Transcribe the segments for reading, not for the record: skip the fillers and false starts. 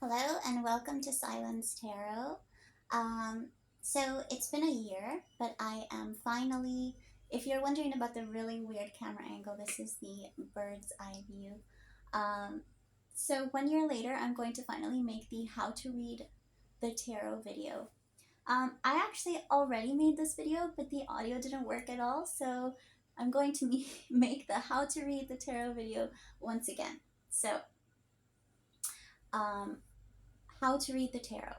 Hello and welcome to Silence Tarot. Um, so it's been a year, but I am finally, if you're wondering about the really weird camera angle, this is the bird's eye view. Um, so 1 year later, I'm going to finally make the how to read the tarot video. I actually already made this video, but the audio didn't work at all, so I'm going to make the how to read the tarot video once again. So, um, how to read the tarot.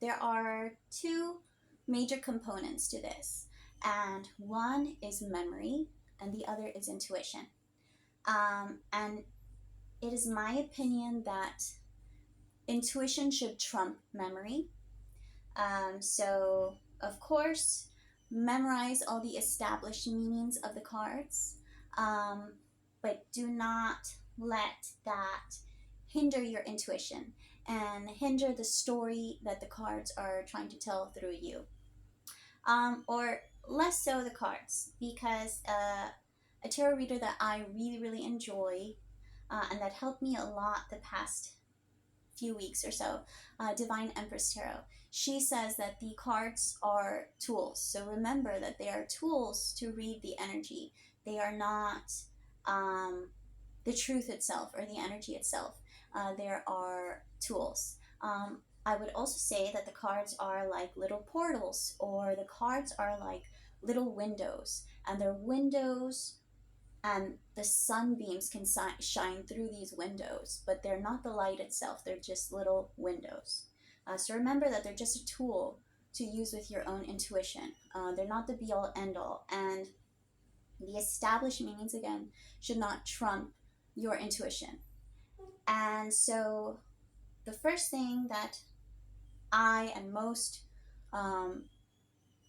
There are two major components to this, and one is memory, and the other is intuition. And it is my opinion that intuition should trump memory. So, of course, memorize all the established meanings of the cards, um, but do not let that hinder your intuition and hinder the story that the cards are trying to tell through you. Or less so the cards, because a tarot reader that I really, really enjoy and that helped me a lot the past few weeks or so, Divine Empress Tarot. She says that the cards are tools. So remember that they are tools to read the energy. They are not the truth itself or the energy itself. There are tools. I would also say that the cards are like little portals, or the cards are like little windows, and they're windows, and the sunbeams can shine through these windows, but they're not the light itself. They're just little windows. So remember that they're just a tool to use with your own intuition. They're not the be all end all, and the established meanings again should not trump your intuition. And so the first thing that I and most um,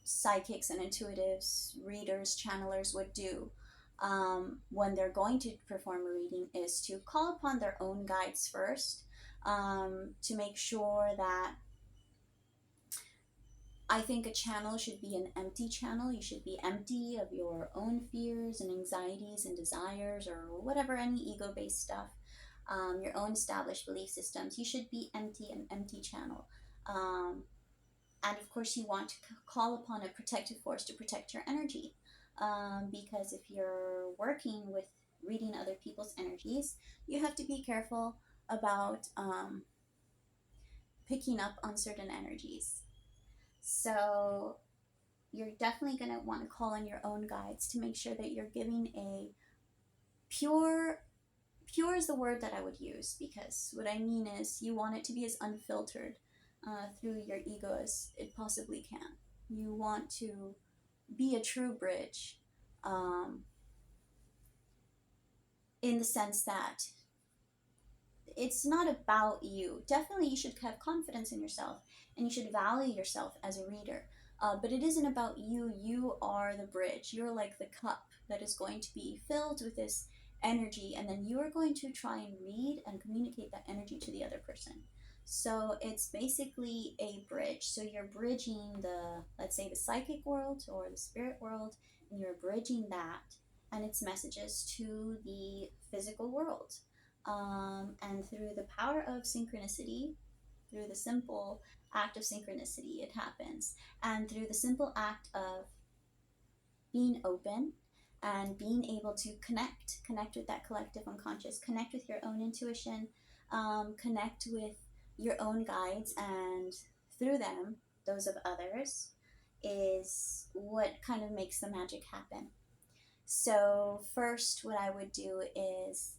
psychics and intuitives, readers, channelers would do when they're going to perform a reading is to call upon their own guides first, to make sure that I think a channel should be an empty channel. You should be empty of your own fears and anxieties and desires or whatever, any ego based stuff, your own established belief systems. You should be empty, an empty channel. Um, and of course, you want to call upon a protective force to protect your energy. Because if you're working with reading other people's energies, you have to be careful about picking up on certain energies. So you're definitely going to want to call on your own guides to make sure that you're giving a pure is the word that I would use, because what I mean is you want it to be as unfiltered through your ego as it possibly can. You want to be a true bridge, um, in the sense that it's not about you. Definitely, you should have confidence in yourself and you should value yourself as a reader. But it isn't about you. You are the bridge. You're like the cup that is going to be filled with this energy, and then you are going to try and read and communicate that energy to the other person. So it's basically a bridge. So you're bridging the, let's say, the psychic world or the spirit world, and you're bridging that and its messages to the physical world. And through the power of synchronicity, through the simple act of synchronicity, it happens. And through the simple act of being open and being able to connect with that collective unconscious, connect with your own intuition, connect with your own guides, and through them, those of others, is what kind of makes the magic happen. So, first, what I would do is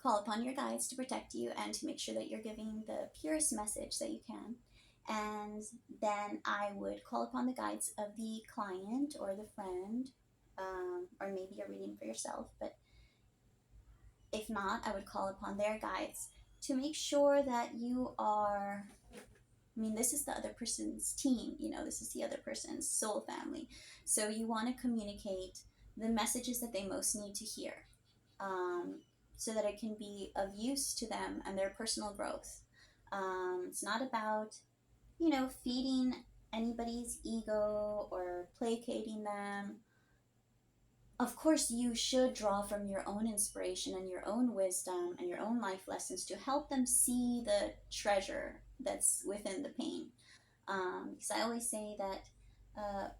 call upon your guides to protect you and to make sure that you're giving the purest message that you can. And then I would call upon the guides of the client or the friend, or maybe you're reading for yourself. But if not, I would call upon their guides to make sure that you are. I mean, this is the other person's team, this is the other person's soul family. So you want to communicate the messages that they most need to hear. So that it can be of use to them and their personal growth. It's not about, feeding anybody's ego or placating them. Of course, you should draw from your own inspiration and your own wisdom and your own life lessons to help them see the treasure that's within the pain. Because I always say that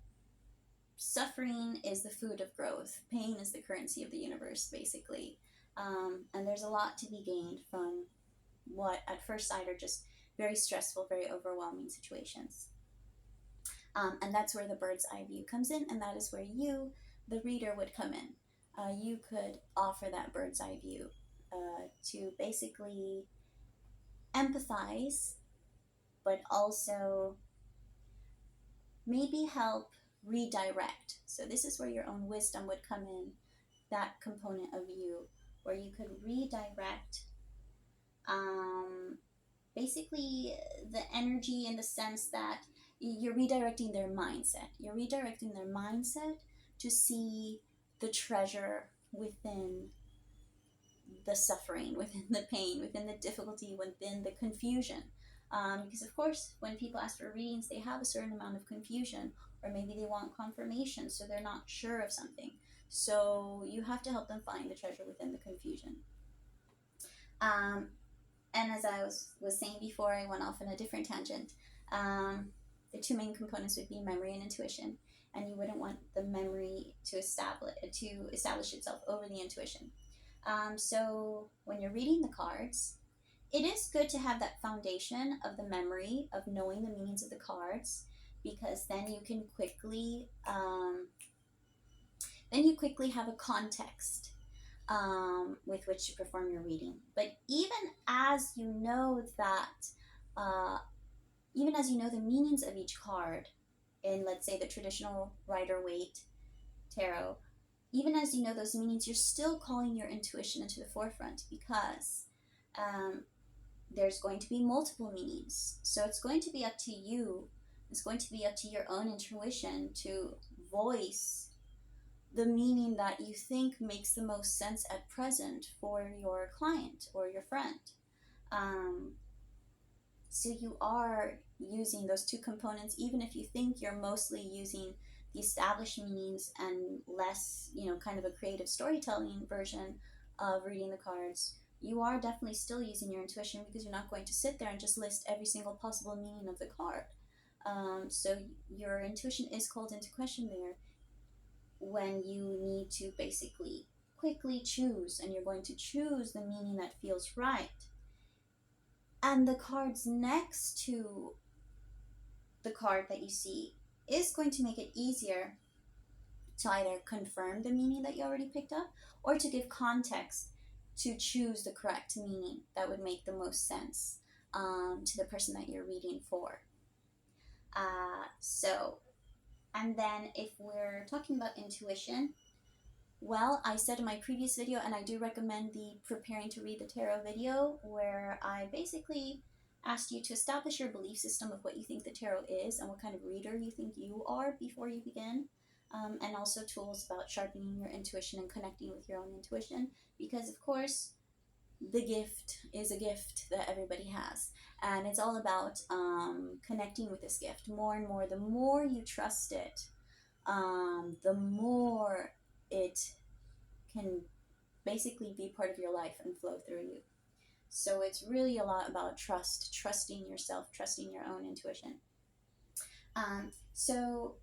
suffering is the food of growth, pain is the currency of the universe, basically. And there's a lot to be gained from what at first sight are just very stressful, very overwhelming situations. And that's where the bird's eye view comes in, and that is where you, the reader, would come in. You could offer that bird's eye view to basically empathize, but also maybe help redirect. So this is where your own wisdom would come in, that component of you, where you could redirect basically the energy, in the sense that you're redirecting their mindset. You're redirecting their mindset to see the treasure within the suffering, within the pain, within the difficulty, within the confusion. Because of course, when people ask for readings, they have a certain amount of confusion, or maybe they want confirmation, so they're not sure of something. So you have to help them find the treasure within the confusion. And as I was saying before, I went off on a different tangent. The two main components would be memory and intuition, and you wouldn't want the memory to establish itself over the intuition. So when you're reading the cards, it is good to have that foundation of the memory of knowing the meanings of the cards, because then you can quickly have a context with which to perform your reading. But even as you know the meanings of each card in, let's say, the traditional Rider-Waite tarot, even as you know those meanings, you're still calling your intuition into the forefront, because there's going to be multiple meanings. So it's going to be up to you. It's going to be up to your own intuition to voice the meaning that you think makes the most sense at present for your client or your friend. So you are using those two components, even if you think you're mostly using the established meanings and less, kind of a creative storytelling version of reading the cards. You are definitely still using your intuition, because you're not going to sit there and just list every single possible meaning of the card. So your intuition is called into question there, when you need to basically quickly choose, and you're going to choose the meaning that feels right. And the cards next to the card that you see is going to make it easier to either confirm the meaning that you already picked up, or to give context to choose the correct meaning that would make the most sense to the person that you're reading for. And then if we're talking about intuition, well, I said in my previous video, and I do recommend the Preparing to Read the Tarot video, where I basically asked you to establish your belief system of what you think the tarot is and what kind of reader you think you are before you begin. And also tools about sharpening your intuition and connecting with your own intuition, because of course the gift is a gift that everybody has, and it's all about connecting with this gift more and more. The more you trust it, the more it can basically be part of your life and flow through you. So it's really a lot about trusting yourself, trusting your own intuition. So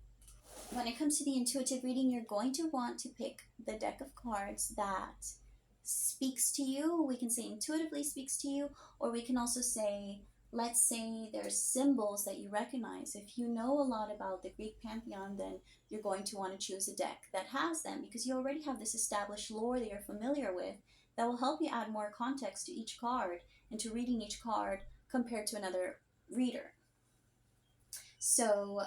when it comes to the intuitive reading, you're going to want to pick the deck of cards that speaks to you. We can say intuitively speaks to you, or we can also say, let's say there's symbols that you recognize. If you know a lot about the Greek pantheon, then you're going to want to choose a deck that has them, because you already have this established lore that you're familiar with that will help you add more context to each card and to reading each card compared to another reader. So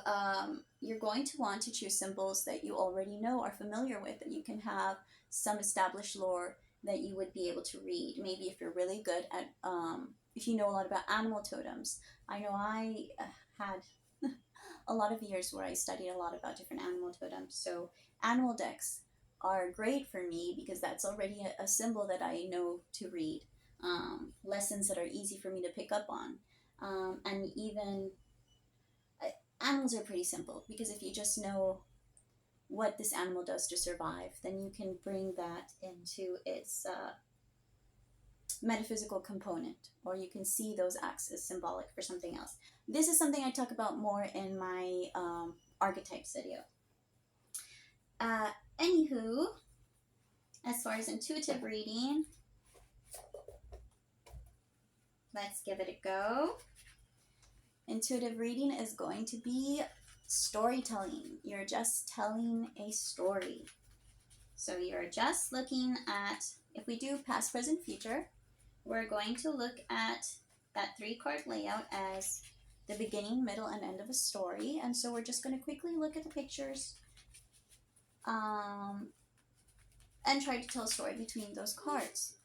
you're going to want to choose symbols that you already know, are familiar with, that you can have some established lore that you would be able to read. Maybe if you're really good at, if you know a lot about animal totems. I know I had a lot of years where I studied a lot about different animal totems. So animal decks are great for me, because that's already a symbol that I know to read. Lessons that are easy for me to pick up on. And even animals are pretty simple, because if you just know what this animal does to survive, then you can bring that into its metaphysical component, or you can see those acts as symbolic for something else. This is something I talk about more in my archetypes video. Anywho, as far as intuitive reading, let's give it a go. Intuitive reading is going to be storytelling. You're just telling a story. So you're just looking at, if we do past, present, future, we're going to look at that 3-card layout as the beginning, middle, and end of a story. And so we're just going to quickly look at the pictures and try to tell a story between those cards.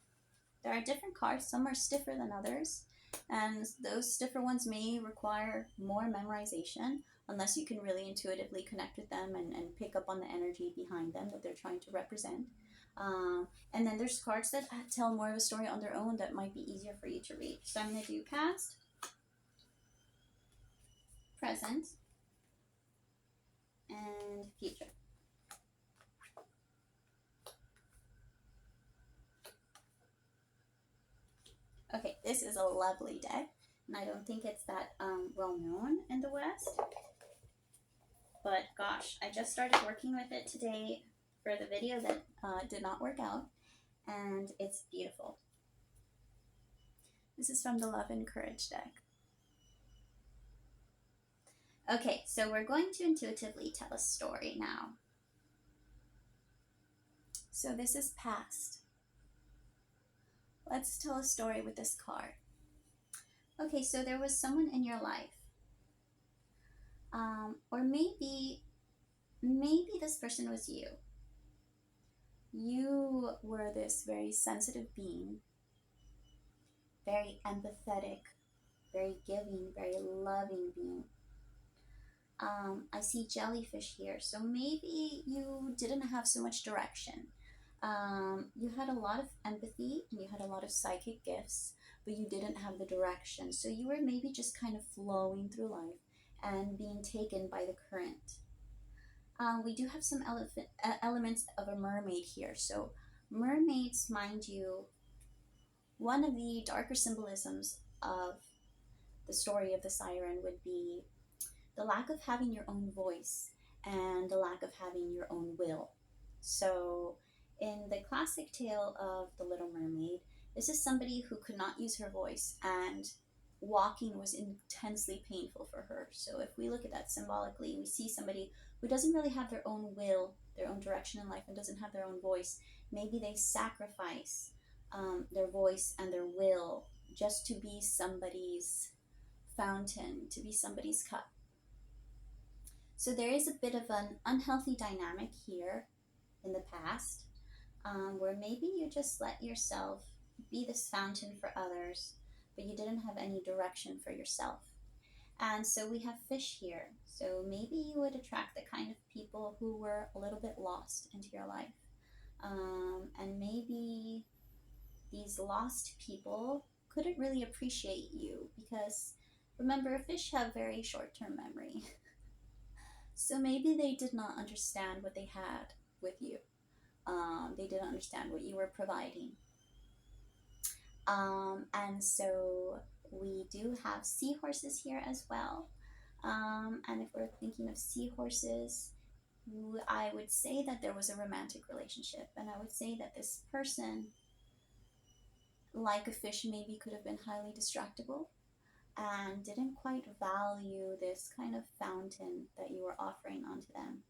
There are different cards. Some are stiffer than others, and those stiffer ones may require more memorization unless you can really intuitively connect with them and pick up on the energy behind them that they're trying to represent. And then there's cards that tell more of a story on their own that might be easier for you to read. So I'm going to do past, present, and future. Okay, this is a lovely deck, and I don't think it's that well known in the West. But gosh, I just started working with it today for the video that did not work out, and it's beautiful. This is from the Love and Courage deck. Okay, so we're going to intuitively tell a story now. So this is past. Let's tell a story with this card. Okay, so there was someone in your life. Or maybe this person was you. You were this very sensitive being, very empathetic, very giving, very loving being. I see jellyfish here, so maybe you didn't have so much direction. You had a lot of empathy and you had a lot of psychic gifts, but you didn't have the direction. So you were maybe just kind of flowing through life and being taken by the current. We do have some elements of a mermaid here. So mermaids, mind you, one of the darker symbolisms of the story of the siren would be the lack of having your own voice and the lack of having your own will. So in the classic tale of The Little Mermaid, this is somebody who could not use her voice, and walking was intensely painful for her. So if we look at that symbolically, we see somebody who doesn't really have their own will, their own direction in life, and doesn't have their own voice. Maybe they sacrifice their voice and their will just to be somebody's fountain, to be somebody's cup. So there is a bit of an unhealthy dynamic here in the past, where maybe you just let yourself be this fountain for others, but you didn't have any direction for yourself. And so we have fish here. So maybe you would attract the kind of people who were a little bit lost into your life. And maybe these lost people couldn't really appreciate you because, remember, fish have very short-term memory. So maybe they did not understand what they had with you. They didn't understand what you were providing. And so we do have seahorses here as well. And if we're thinking of seahorses, I would say that there was a romantic relationship. And I would say that this person, like a fish, maybe could have been highly distractible and didn't quite value this kind of fountain that you were offering onto them.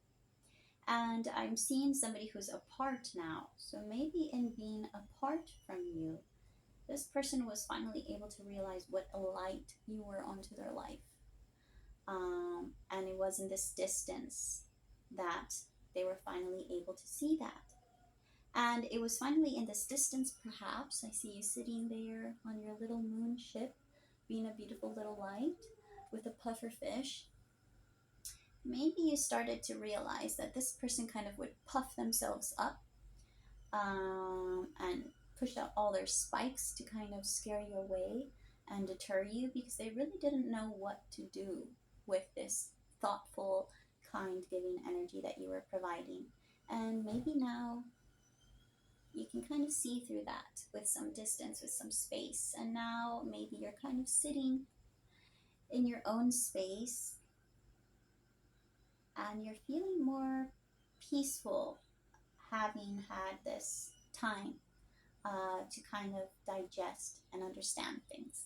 And I'm seeing somebody who's apart now. So maybe in being apart from you, this person was finally able to realize what a light you were onto their life. And it was in this distance that they were finally able to see that. And it was finally in this distance, perhaps, I see you sitting there on your little moon ship, being a beautiful little light with a puffer fish. Maybe you started to realize that this person kind of would puff themselves up and push out all their spikes to kind of scare you away and deter you, because they really didn't know what to do with this thoughtful, kind, giving energy that you were providing. And maybe now you can kind of see through that with some distance, with some space. And now maybe you're kind of sitting in your own space and you're feeling more peaceful having had this time to kind of digest and understand things.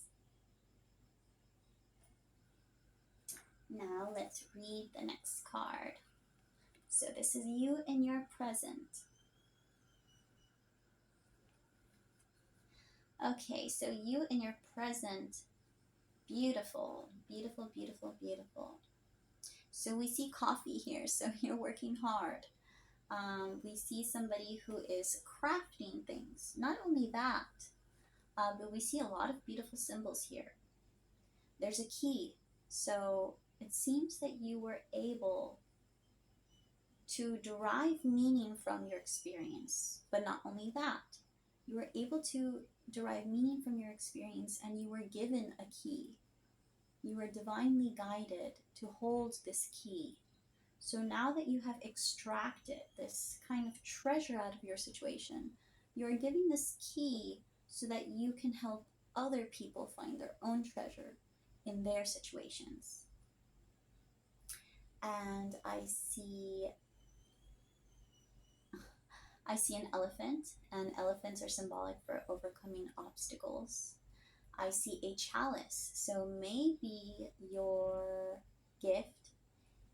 Now let's read the next card. So this is you in your present. Okay, so you in your present. Beautiful, beautiful, beautiful, beautiful. So we see coffee here, so you're working hard. We see somebody who is crafting things. Not only that, but we see a lot of beautiful symbols here. There's a key. So it seems that you were able to derive meaning from your experience. But not only that, you were able to derive meaning from your experience and you were given a key. You were divinely guided to hold this key. So now that you have extracted this kind of treasure out of your situation, you're giving this key so that you can help other people find their own treasure in their situations. And I see an elephant, and elephants are symbolic for overcoming obstacles. I see a chalice, so maybe your gift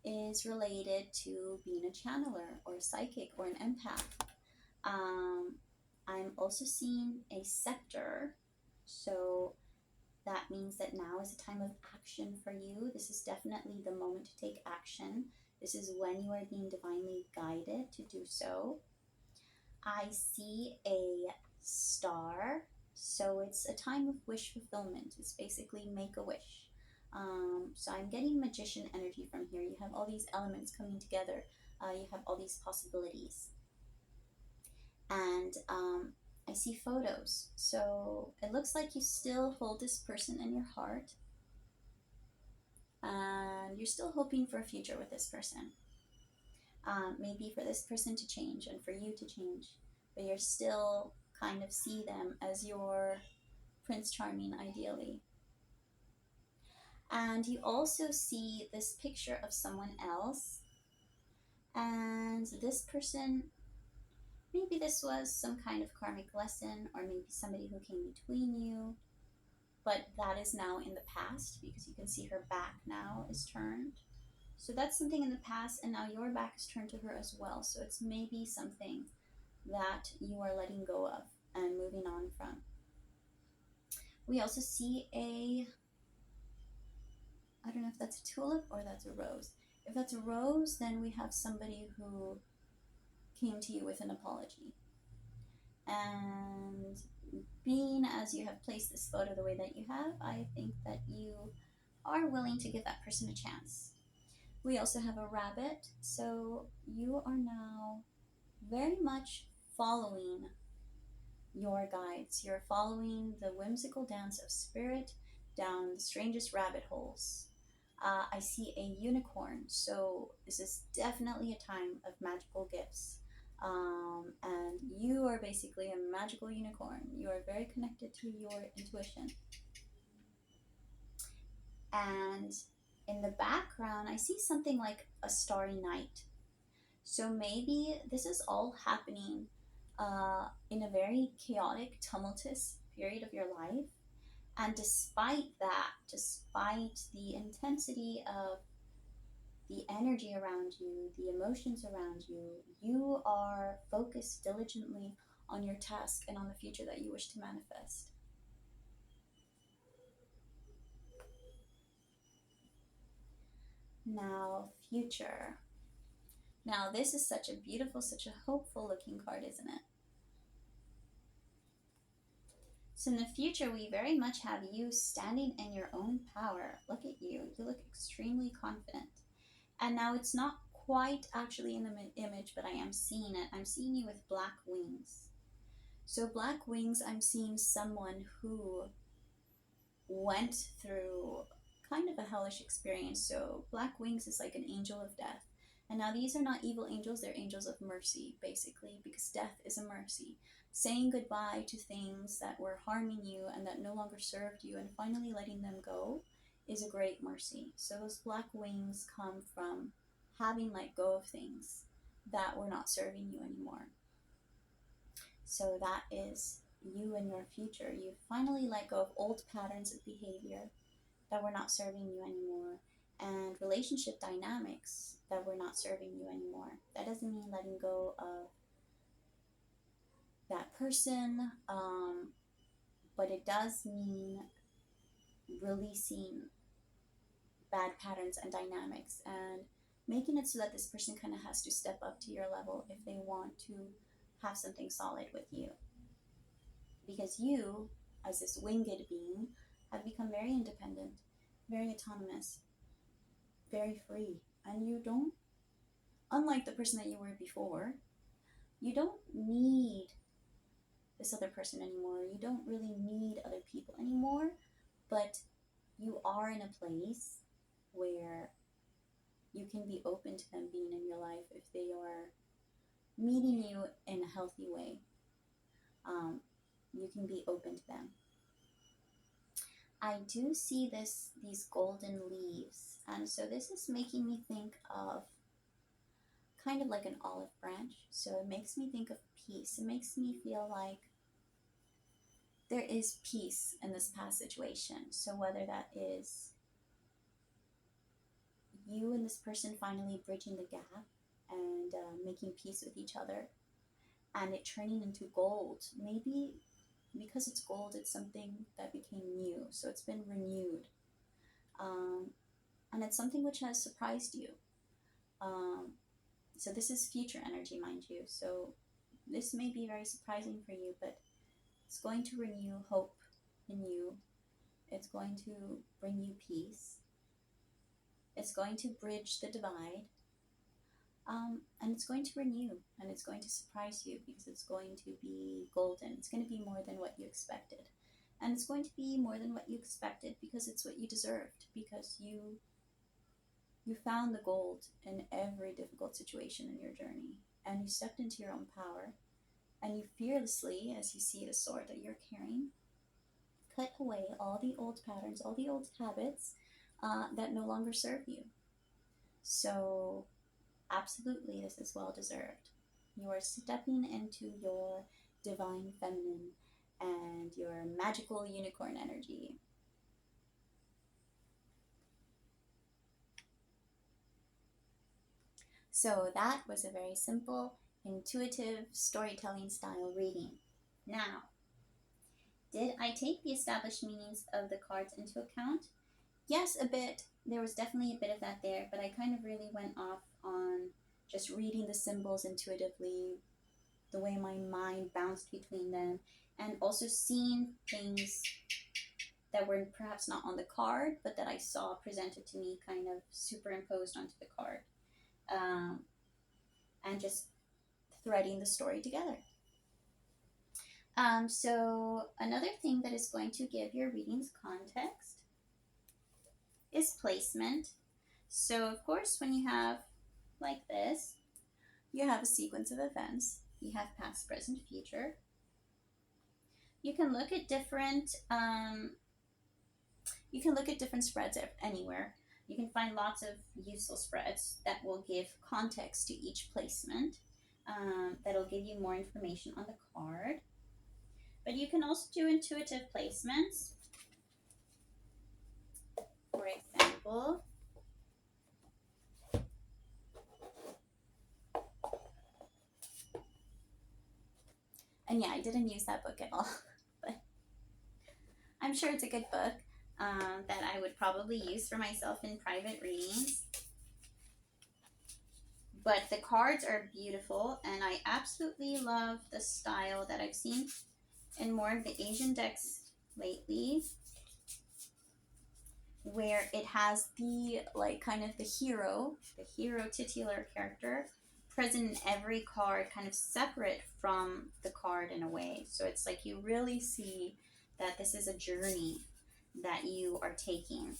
is related to being a channeler or a psychic or an empath. I'm also seeing a scepter, so that means that now is a time of action for you. This is definitely the moment to take action. This is when you are being divinely guided to do so. I see a star, so it's a time of wish fulfillment. It's basically make a wish. So I'm getting magician energy from here. You have all these elements coming together. You have all these possibilities. And I see photos. So it looks like you still hold this person in your heart. And you're still hoping for a future with this person. Maybe for this person to change and for you to change. But you're still kind of see them as your Prince Charming, ideally. And you also see this picture of someone else. And this person, maybe this was some kind of karmic lesson, or maybe somebody who came between you. But that is now in the past, because you can see her back now is turned. So that's something in the past, and now your back is turned to her as well. So it's maybe something that you are letting go of and moving on from. We also see I don't know if that's a tulip or that's a rose. If that's a rose, then we have somebody who came to you with an apology. And being as you have placed this photo the way that you have, I think that you are willing to give that person a chance. We also have a rabbit, so you are now very much following your guides. You're following the whimsical dance of spirit down the strangest rabbit holes. I see a unicorn, so this is definitely a time of magical gifts. And you are basically a magical unicorn. You are very connected to your intuition. And in the background, I see something like a starry night. So maybe this is all happening in a very chaotic, tumultuous period of your life. And despite that, despite the intensity of the energy around you, the emotions around you, you are focused diligently on your task and on the future that you wish to manifest. Now, future. Now, this is such a beautiful, such a hopeful looking card, isn't it? So in the future, we very much have you standing in your own power. Look at you. You look extremely confident. And now it's not quite actually in the image, but I am seeing it. I'm seeing you with black wings. So black wings, I'm seeing someone who went through kind of a hellish experience. So black wings is like an angel of death. And now these are not evil angels, they're angels of mercy, basically, because death is a mercy. Saying goodbye to things that were harming you and that no longer served you and finally letting them go is a great mercy. So those black wings come from having let go of things that were not serving you anymore. So that is you and your future. You finally let go of old patterns of behavior that were not serving you anymore, and relationship dynamics that were not serving you anymore. That doesn't mean letting go of that person, but it does mean releasing bad patterns and dynamics and making it so that this person kind of has to step up to your level if they want to have something solid with you. Because you, as this winged being, have become very independent, very autonomous, very free. And you don't, unlike the person that you were before, you don't need this other person anymore. You don't really need other people anymore, but you are in a place where you can be open to them being in your life if they are meeting you in a healthy way. You can be open to them. I do see these golden leaves, and so this is making me think of kind of like an olive branch. So it makes me think of peace. It makes me feel like there is peace in this past situation. So whether that is you and this person finally bridging the gap and making peace with each other, and it turning into gold. Maybe because it's gold, it's something that became new. So it's been renewed. And it's something which has surprised you. So this is future energy, mind you. So this may be very surprising for you, but it's going to renew hope in you. It's going to bring you peace. It's going to bridge the divide. And it's going to renew, and it's going to surprise you because it's going to be golden. It's going to be more than what you expected. And it's going to be more than what you expected because it's what you deserved, because you found the gold in every difficult situation in your journey, and you stepped into your own power, and you fearlessly, as you see the sword that you're carrying, cut away all the old patterns, all the old habits that no longer serve you. So absolutely, this is well deserved. You are stepping into your divine feminine and your magical unicorn energy. So that was a very simple, intuitive storytelling style reading. Now, did I take the established meanings of the cards into account? Yes, a bit. There was definitely a bit of that there, but I kind of really went off on just reading the symbols intuitively, the way my mind bounced between them, and also seeing things that were perhaps not on the card, but that I saw presented to me kind of superimposed onto the card. And just threading the story together. So another thing that is going to give your readings context is placement. So of course, when you have like this, you have a sequence of events. You have past, present, future. You can look at different spreads anywhere. You can find lots of useful spreads that will give context to each placement. That'll give you more information on the card. But you can also do intuitive placements. For example, and yeah, I didn't use that book at all, but I'm sure it's a good book that I would probably use for myself in private readings. But the cards are beautiful, and I absolutely love the style that I've seen in more of the Asian decks lately, where it has the kind of the hero titular character present in every card, kind of separate from the card in a way. So it's like you really see that this is a journey that you are taking.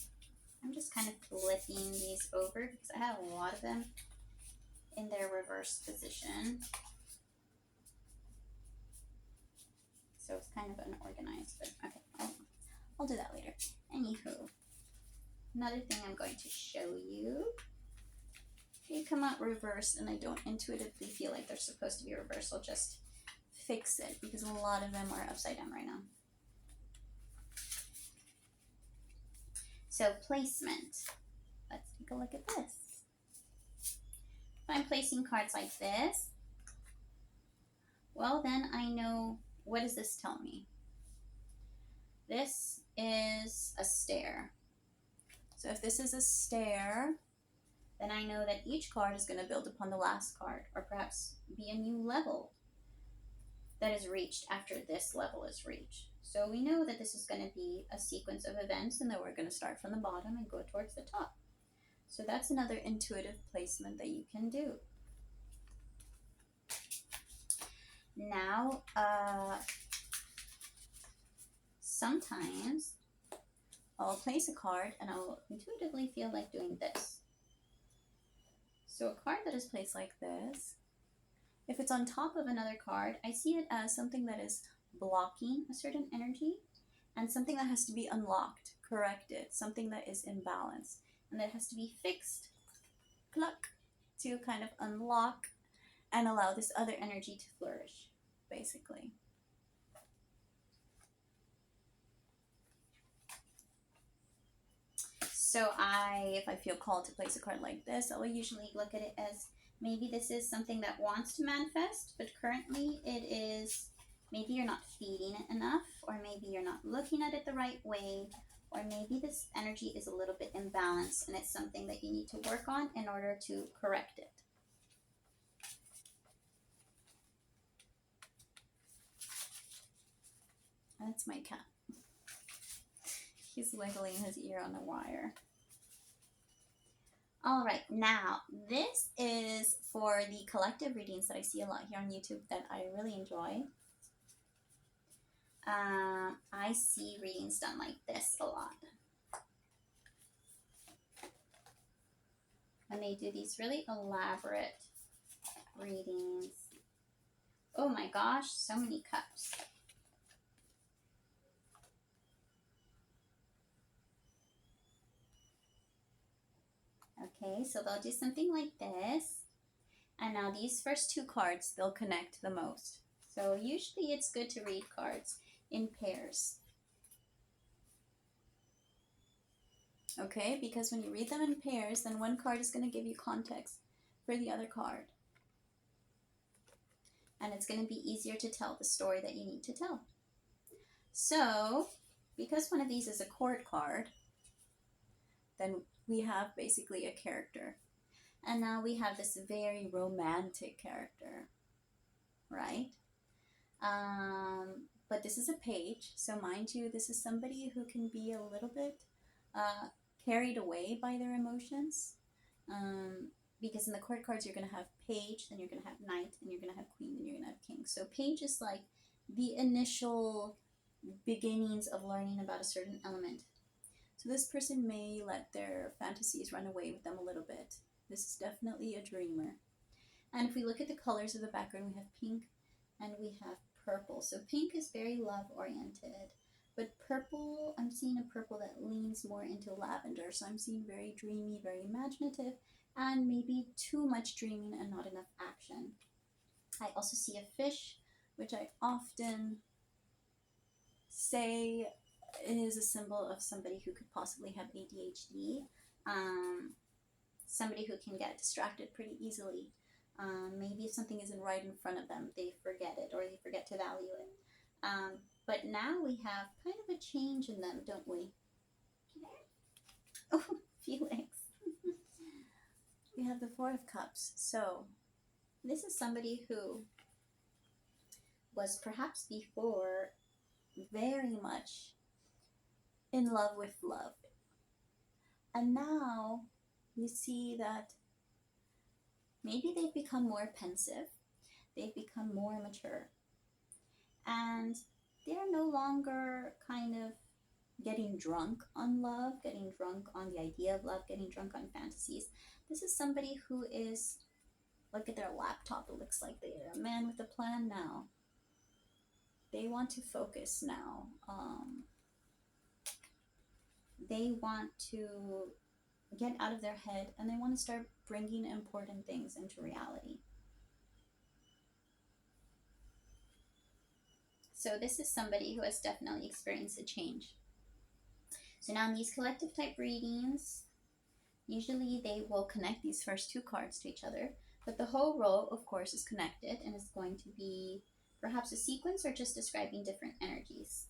I'm just kind of flipping these over because I have a lot of them. in their reverse position. So it's kind of unorganized, but okay, I'll do that later. Anywho, another thing I'm going to show you. They come out reversed and I don't intuitively feel like they're supposed to be reversed. I'll just fix it because a lot of them are upside down right now. So placement. Let's take a look at this. If I'm placing cards like this, well then I know, what does this tell me? This is a stair. So if this is a stair, then I know that each card is going to build upon the last card, or perhaps be a new level that is reached after this level is reached. So we know that this is going to be a sequence of events and that we're going to start from the bottom and go towards the top. So that's another intuitive placement that you can do. Now, sometimes I'll place a card and I'll intuitively feel like doing this. So a card that is placed like this, if it's on top of another card, I see it as something that is blocking a certain energy and something that has to be unlocked, corrected, something that is imbalanced and that has to be fixed, pluck, to kind of unlock and allow this other energy to flourish, basically. So if I feel called to place a card like this, I will usually look at it as maybe this is something that wants to manifest, but currently it is, maybe you're not feeding it enough, or maybe you're not looking at it the right way, or maybe this energy is a little bit imbalanced and it's something that you need to work on in order to correct it. That's my cat. He's wiggling his ear on a wire. All right, now this is for the collective readings that I see a lot here on YouTube that I really enjoy. I see readings done like this a lot. And they do these really elaborate readings. Oh my gosh, so many cups. Okay, so they'll do something like this. And now these first two cards, they'll connect the most. So usually it's good to read cards in pairs. Okay, because when you read them in pairs, then one card is going to give you context for the other card. And it's going to be easier to tell the story that you need to tell. So, because one of these is a court card, then we have basically a character. And now we have this very romantic character, right? But this is a page, so mind you, this is somebody who can be a little bit carried away by their emotions. Because in the court cards, you're going to have page, then you're going to have knight, and you're going to have queen, and you're going to have king. So page is like the initial beginnings of learning about a certain element. So this person may let their fantasies run away with them a little bit. This is definitely a dreamer. And if we look at the colors of the background, we have pink and we have purple. So pink is very love-oriented. But purple, I'm seeing a purple that leans more into lavender. So I'm seeing very dreamy, very imaginative, and maybe too much dreaming and not enough action. I also see a fish, which I often say is a symbol of somebody who could possibly have ADHD. Somebody who can get distracted pretty easily. Maybe if something isn't right in front of them, they forget it or they forget to value it. But now we have kind of a change in them, don't we? Oh, Felix. We have the Four of Cups. So this is somebody who was perhaps before very much in love with love. And now you see that maybe they've become more pensive, they've become more mature, and they're no longer kind of getting drunk on love, getting drunk on the idea of love, getting drunk on fantasies. This is somebody who is Look at their laptop. It looks like they're a man with a plan now. They want to focus now. They want to get out of their head, and they want to start bringing important things into reality. So this is somebody who has definitely experienced a change. So now in these collective type readings, usually they will connect these first two cards to each other, but the whole row, of course, is connected and is going to be perhaps a sequence or just describing different energies.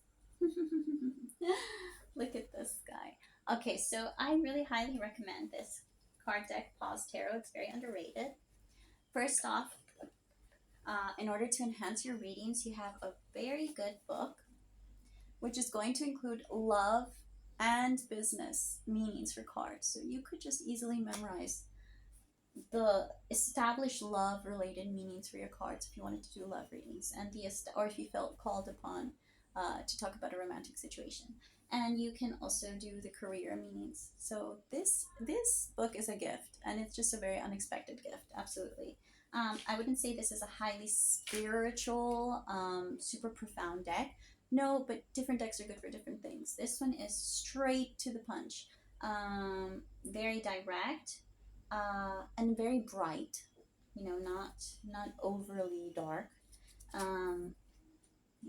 Look at this guy. Okay, so I really highly recommend this card deck, Pause Tarot. It's very underrated. First off, in order to enhance your readings, you have a very good book, which is going to include love and business meanings for cards. So you could just easily memorize the established love related meanings for your cards if you wanted to do love readings, and or if you felt called upon to talk about a romantic situation. And you can also do the career meanings. So this book is a gift, and it's just a very unexpected gift. Absolutely. I wouldn't say this is a highly spiritual, super profound deck. No, but different decks are good for different things. This one is straight to the punch, very direct, and very bright. You know, not overly dark.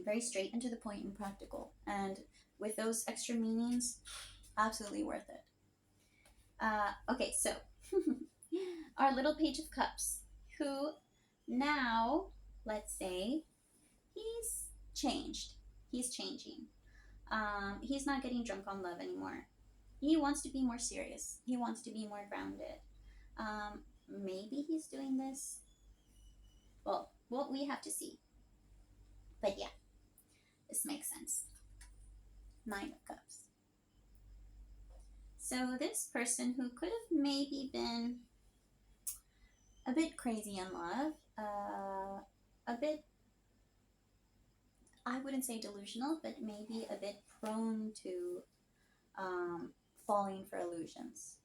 Very straight and to the point and practical. And with those extra meanings, absolutely worth it. Okay, so our little Page of Cups, who now, let's say, he's changed. He's changing. He's not getting drunk on love anymore. He wants to be more serious. He wants to be more grounded. Maybe he's doing this. Well, we have to see. But yeah, this makes sense. 9 of Cups. So this person who could have maybe been a bit crazy in love, a bit, I wouldn't say delusional, but maybe a bit prone to falling for illusions.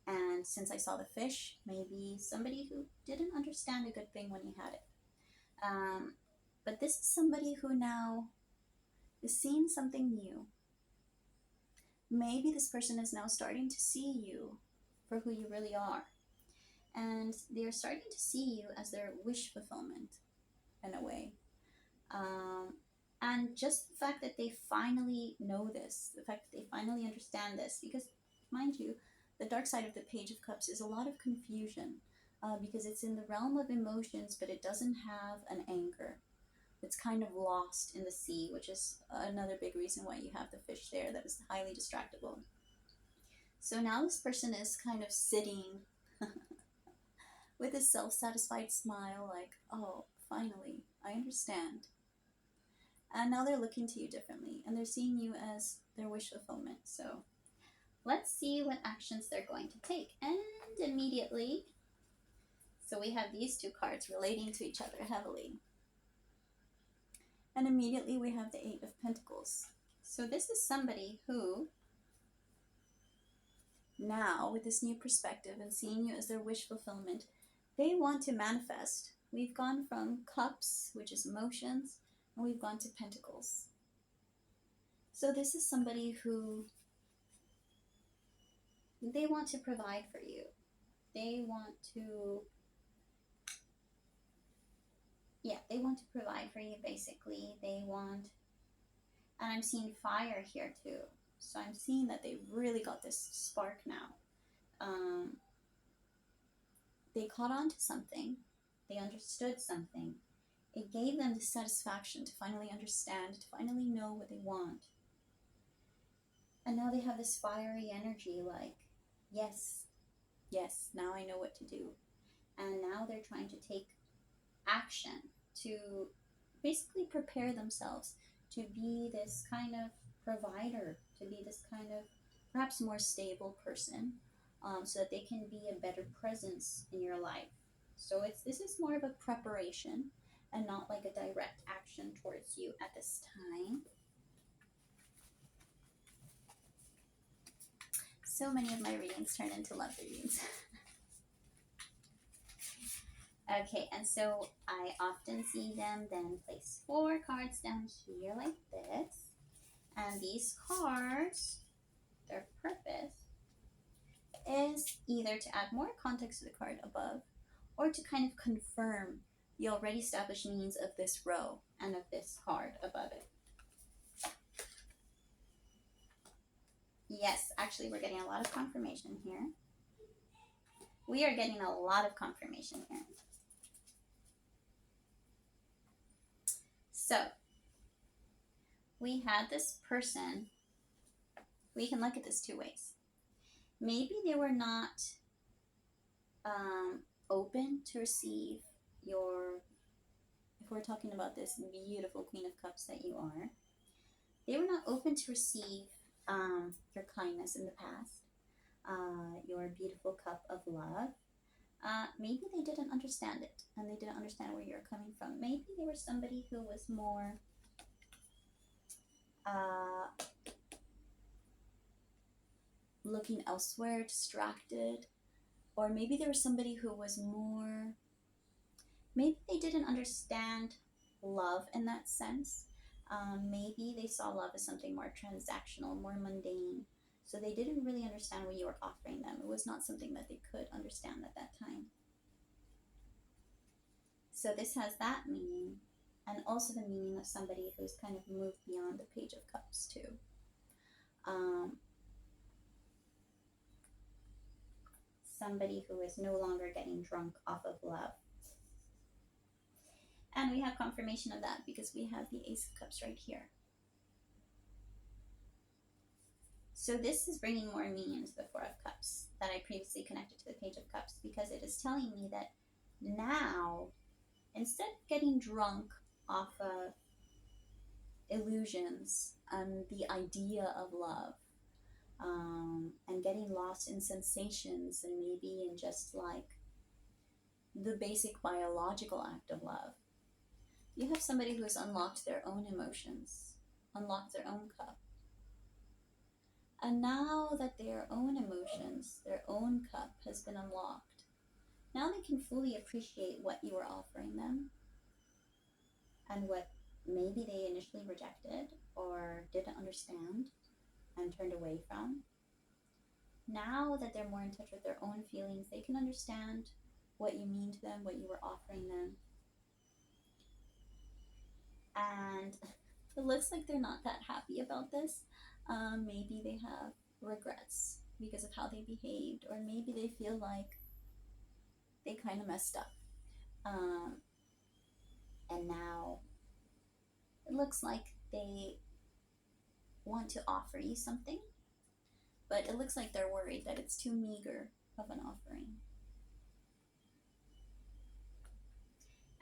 And since I saw the fish, maybe somebody who didn't understand a good thing when he had it. But this is somebody who now is seeing something new. Maybe this person is now starting to see you for who you really are. And they're starting to see you as their wish fulfillment, in a way. And just the fact that they finally know this, the fact that they finally understand this, because, mind you, the dark side of the Page of Cups is a lot of confusion, because it's in the realm of emotions, but it doesn't have an anchor. It's kind of lost in the sea, which is another big reason why you have the fish there that is highly distractible. So now this person is kind of sitting with a self-satisfied smile, like, oh, finally, I understand. And now they're looking to you differently, and they're seeing you as their wish fulfillment. So let's see what actions they're going to take. And immediately, so we have these two cards relating to each other heavily. And immediately we have the 8 of Pentacles. So this is somebody who, now with this new perspective and seeing you as their wish fulfillment, they want to manifest. We've gone from Cups, which is emotions, and we've gone to Pentacles. So this is somebody who, they want to provide for you. They want to, they want to provide for you, basically. They want, and I'm seeing fire here too. So I'm seeing that they really got this spark now. They caught on to something. They understood something. It gave them the satisfaction to finally understand, to finally know what they want. And now they have this fiery energy, like, yes, now I know what to do. And now they're trying to take action to basically prepare themselves to be this kind of provider, to be this kind of perhaps more stable person, so that they can be a better presence in your life. So this is more of a preparation and not like a direct action towards you at this time. So many of my readings turn into love readings. Okay, and so I often see them then place 4 cards down here like this. And these cards, their purpose is either to add more context to the card above or to kind of confirm the already established meanings of this row and of this card above it. Yes, actually we're getting a lot of confirmation here. We are getting a lot of confirmation here. So, we had this person. We can look at this 2 ways. Maybe they were not open to receive your, if we're talking about this beautiful Queen of Cups that you are, they were not open to receive your kindness in the past, your beautiful cup of love. Maybe they didn't understand it, and they didn't understand where you're coming from. Maybe they were somebody who was more looking elsewhere, distracted, or maybe there was somebody who was more, maybe they didn't understand love in that sense. Maybe they saw love as something more transactional, more mundane. So they didn't really understand what you were offering them. It was not something that they could understand at that time. So this has that meaning, and also the meaning of somebody who's kind of moved beyond the Page of Cups too. Somebody who is no longer getting drunk off of love. And we have confirmation of that because we have the Ace of Cups right here. So this is bringing more meaning to the Four of Cups that I previously connected to the Page of Cups, because it is telling me that now, instead of getting drunk off of illusions and the idea of love, and getting lost in sensations and maybe in just like the basic biological act of love, you have somebody who has unlocked their own emotions, unlocked their own cup. And now that their own emotions, their own cup has been unlocked, now they can fully appreciate what you are offering them and what maybe they initially rejected or didn't understand and turned away from. Now that they're more in touch with their own feelings, they can understand what you mean to them, what you were offering them. And it looks like they're not that happy about this. Maybe they have regrets because of how they behaved, or maybe they feel like they kind of messed up. And now it looks like they want to offer you something, but it looks like they're worried that it's too meager of an offering.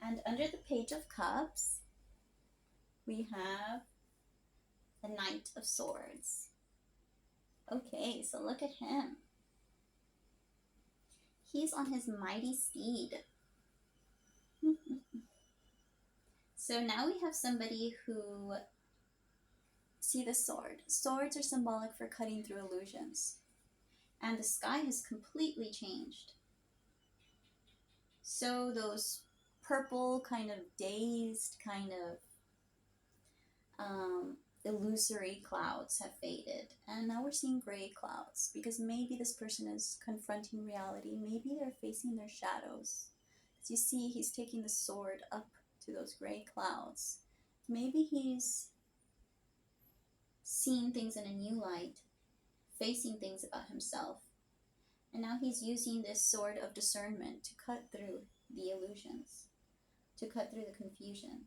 And under the Page of Cups, we have the Knight of Swords. Okay, so look at him. He's on his mighty steed. So now we have somebody who, see the sword. Swords are symbolic for cutting through illusions. And the sky has completely changed. So those purple, kind of dazed, kind of illusory clouds have faded. And now we're seeing gray clouds, because maybe this person is confronting reality. Maybe they're facing their shadows. As you see, he's taking the sword up to those gray clouds. Maybe he's seeing things in a new light, facing things about himself. And now he's using this sword of discernment to cut through the illusions, to cut through the confusion.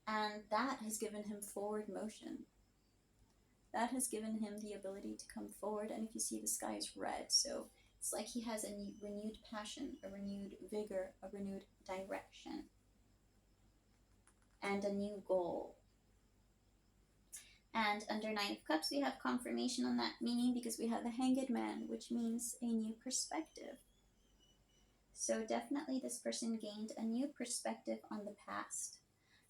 And that has given him forward motion. That has given him the ability to come forward. And if you see, the sky is red, so it's like he has a renewed passion, a renewed vigor, a renewed direction, and a new goal. And under Nine of Cups, we have confirmation on that meaning, because we have the Hanged Man, which means a new perspective. So definitely this person gained a new perspective on the past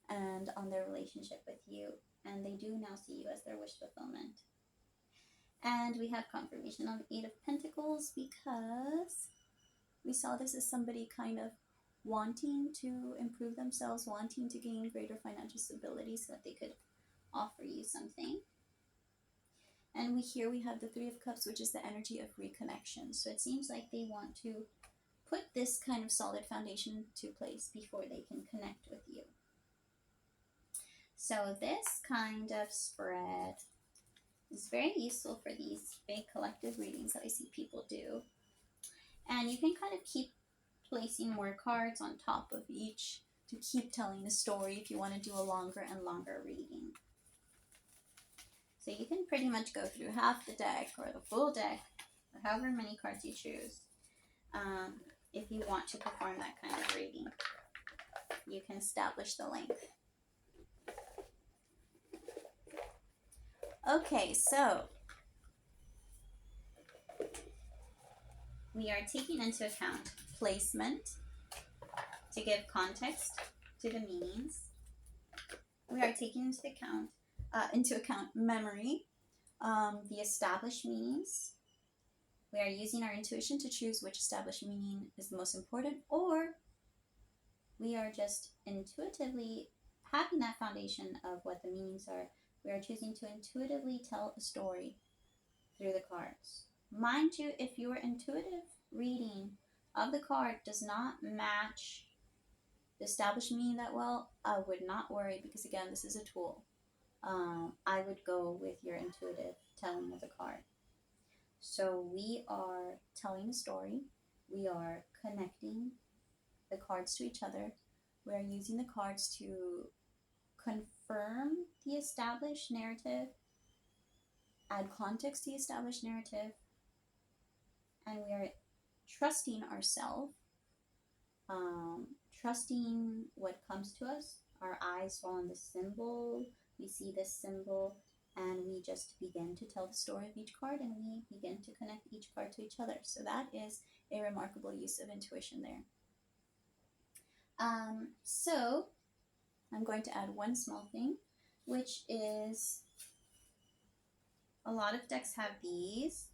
and on their relationship with you. And they do now see you as their wish fulfillment. And we have confirmation on the Eight of Pentacles, because We saw this as somebody kind of wanting to improve themselves, wanting to gain greater financial stability so that they could offer you something. And we have the Three of Cups, which is the energy of reconnection. So it seems like they want to put this kind of solid foundation to place before they can connect with you. So this kind of spread is very useful for these big collective readings that I see people do. And you can kind of keep placing more cards on top of each to keep telling the story if you want to do a longer and longer reading. So you can pretty much go through half the deck or the full deck, or however many cards you choose, if you want to perform that kind of reading. You can establish the length. Okay, so we are taking into account placement to give context to the meanings. We are taking into account memory, the established meanings. We are using our intuition to choose which established meaning is the most important, or we are just intuitively having that foundation of what the meanings are. We are choosing to intuitively tell a story through the cards. Mind you, if your intuitive reading of the card does not match the established meaning that well, I would not worry, because again, this is a tool. I would go with your intuitive telling of the card. So we are telling a story. We are connecting the cards to each other. We are using the cards to confirm the established narrative, add context to the established narrative, and we are trusting ourselves, trusting what comes to us. Our eyes fall on the symbol, we see this symbol, and we just begin to tell the story of each card, and we begin to connect each card to each other. So that is a remarkable use of intuition there. So I'm going to add one small thing, which is a lot of decks have these.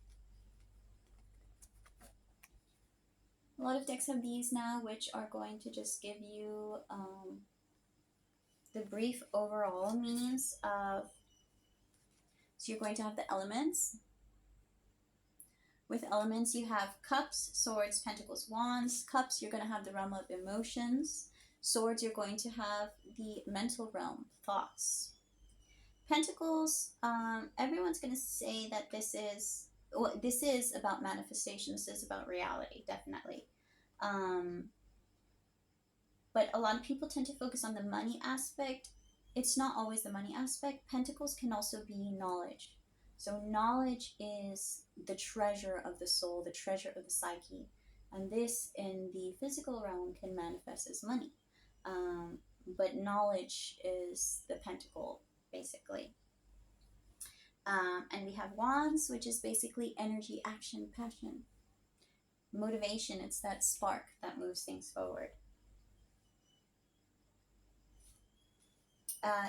A lot of decks have these now, which are going to just give you the brief overall meanings of, so you're going to have the elements. With elements, you have cups, swords, pentacles, wands. Cups, you're going to have the realm of emotions. Swords, you're going to have the mental realm, thoughts. Pentacles, everyone's going to say that this is about manifestation. This is about reality, definitely. But a lot of people tend to focus on the money aspect. It's not always the money aspect. Pentacles can also be knowledge. So knowledge is the treasure of the soul, the treasure of the psyche. And this in the physical realm can manifest as money. But knowledge is the pentacle, basically. And we have wands, which is basically energy, action, passion, motivation. It's that spark that moves things forward.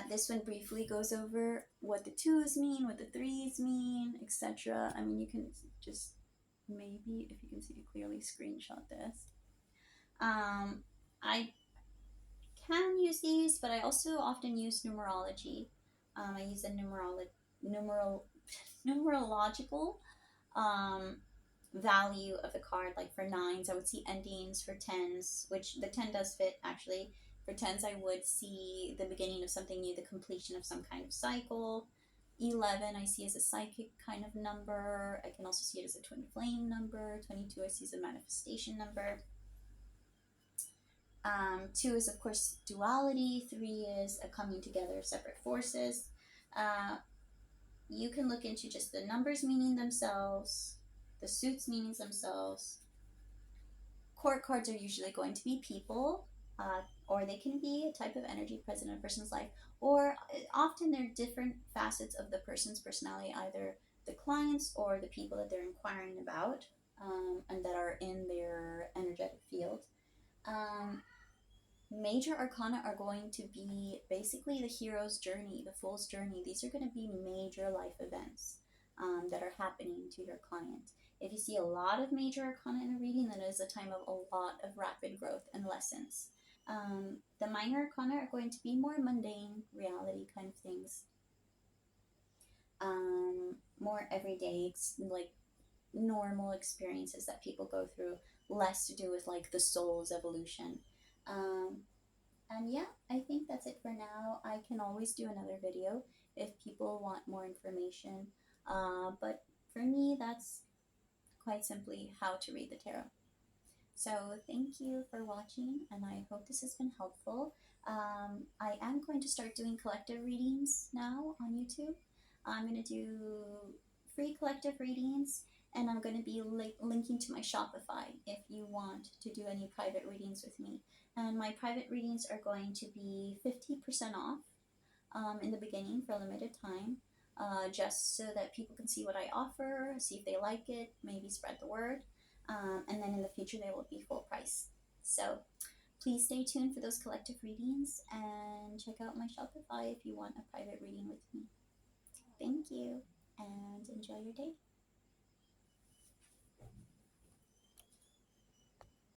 This one briefly goes over what the twos mean, what the threes mean, etc. I mean, you can just, maybe if you can see it clearly, screenshot this. I can use these, but I also often use numerology. I use a numerological value of the card. Like for 9s, I would see endings. For 10s, which the 10 does fit actually. For 10s, I would see the beginning of something new, the completion of some kind of cycle. 11, I see as a psychic kind of number. I can also see it as a twin flame number. 22, I see as a manifestation number. 2 is, of course, duality. 3 is a coming together of separate forces. You can look into just the numbers meaning themselves, the suits meanings themselves. Court cards are usually going to be people, or they can be a type of energy present in a person's life, or often they're different facets of the person's personality, either the clients or the people that they're inquiring about, and that are in their energetic field. Major arcana are going to be basically the hero's journey, the fool's journey. These are going to be major life events that are happening to your client. If you see a lot of major arcana in a reading, then it is a time of a lot of rapid growth and lessons. The minor arcana are going to be more mundane, reality kind of things. More everyday, like normal experiences that people go through, less to do with like the soul's evolution. Um, and yeah, I think that's it for now. I can always do another video if people want more information. But for me, that's quite simply how to read the tarot. So thank you for watching, and I hope this has been helpful. I am going to start doing collective readings now on YouTube. I'm going to do free collective readings, and I'm going to be linking to my Shopify if you want to do any private readings with me. And my private readings are going to be 50% off in the beginning for a limited time, just so that people can see what I offer, see if they like it, maybe spread the word. And then in the future, they will be full price. So please stay tuned for those collective readings and check out my Shopify if you want a private reading with me. Thank you and enjoy your day.